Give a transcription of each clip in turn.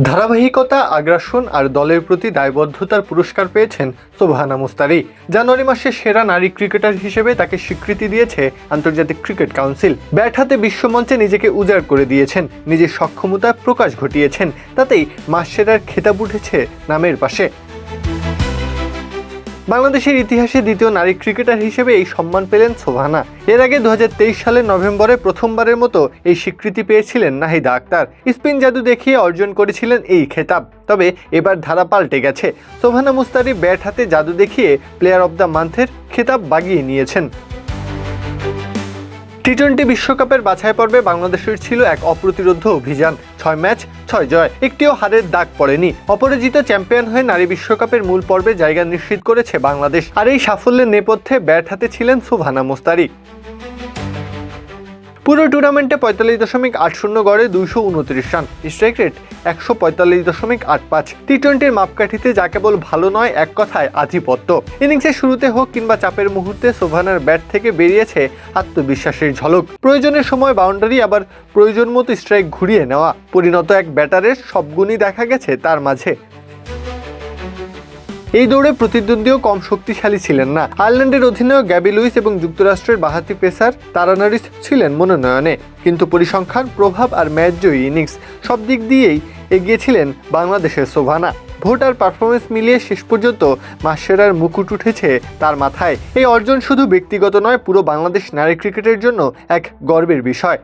ধারাবাহিকতা, আগ্রাসন আর দলের প্রতি দায়বদ্ধতার পুরস্কার পেয়েছেন সোবহানা মুস্তারি। জানুয়ারি মাসে সেরা নারী ক্রিকেটার হিসেবে তাকে স্বীকৃতি দিয়েছে আন্তর্জাতিক ক্রিকেট কাউন্সিল। ব্যাট হাতে বিশ্বমঞ্চে নিজেকে উজাড় করে দিয়েছেন, নিজের সক্ষমতা প্রকাশ ঘটিয়েছেন, তাতেই মাস সেরার খেতাব উঠেছে নামের পাশে। বাংলাদেশের ইতিহাসে দ্বিতীয় নারী ক্রিকেটার হিসেবে এই সম্মান পেলেন সোবহানা। এর আগে 2023 সালের নভেম্বরে প্রথমবারের মতো এই স্বীকৃতি পেয়েছিলেন নাহিদা আক্তার। স্পিন জাদু দেখিয়ে অর্জন করেছিলেন এই খেতাব। তবে এবার ধারা পাল্টে গেছে। সোবহানা মুস্তারি ব্যাট হাতে জাদু দেখিয়ে প্লেয়ার অব দ্য মান্থের খেতাব বাগিয়ে নিয়েছেন। টি-20 বিশ্বকাপের বাছাই পর্বে বাংলাদেশের ছিল এক অপ্রতিরোধ্য অভিযান। 6 ম্যাচ 6 জয়, একটিও হারের দাগ পড়েনি। অপরাজিত চ্যাম্পিয়ন হয়ে নারী বিশ্বকাপের মূল পর্বে জায়গা নিশ্চিত করেছে বাংলাদেশ। আর এই সাফল্যের নেপথ্যে ব্যাট হাতে ছিলেন সোবহানা মুস্তারি। পুরো টুর্নামেন্টে 45.80 গড়ে 229 রান, স্ট্রাইক রেট 145.85। টি-20-র মাপকাঠিতে যা কেবল ভালো নয়, এক কথায় আধিপত্য। ইনিংসের শুরুতে হোক কিংবা চাপের মুহূর্তে সোবহানার ব্যাট থেকে বেরিয়েছে আত্মবিশ্বাসের ঝলক। প্রয়োজনের সময় বাউন্ডারি, আবার প্রয়োজন মতো স্ট্রাইক ঘুরিয়ে নেওয়া। পরিণত এক ব্যাটারের সব গুণই দেখা গেছে তার মাঝে। এই দৌড়ে প্রতিদ্বন্দ্বীও কম শক্তিশালী ছিলেন না। আয়ারল্যান্ডের অধিনায়ক গ্যাবি লুইস এবং যুক্তরাষ্ট্রের বাঁহাতি পেসার তারানারিস ছিলেন মনোনয়নে, কিন্তু পরিসংখ্যান, প্রভাব আর ম্যাচজয়ী ইনিংস সব দিক দিয়েই এগিয়েছিলেন বাংলাদেশের সোবহানা। ভোট আর পারফরমেন্স মিলিয়ে শেষ পর্যন্ত মাস সেরার মুকুট উঠেছে তার মাথায়। এই অর্জন শুধু ব্যক্তিগত নয়, পুরো বাংলাদেশ নারী ক্রিকেটের জন্য এক গর্বের বিষয়।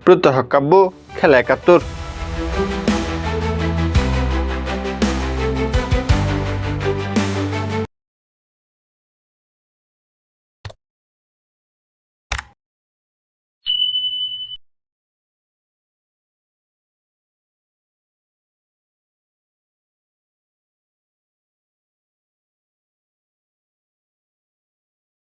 প্রত্যহ কাব্য, খেলা ৭১।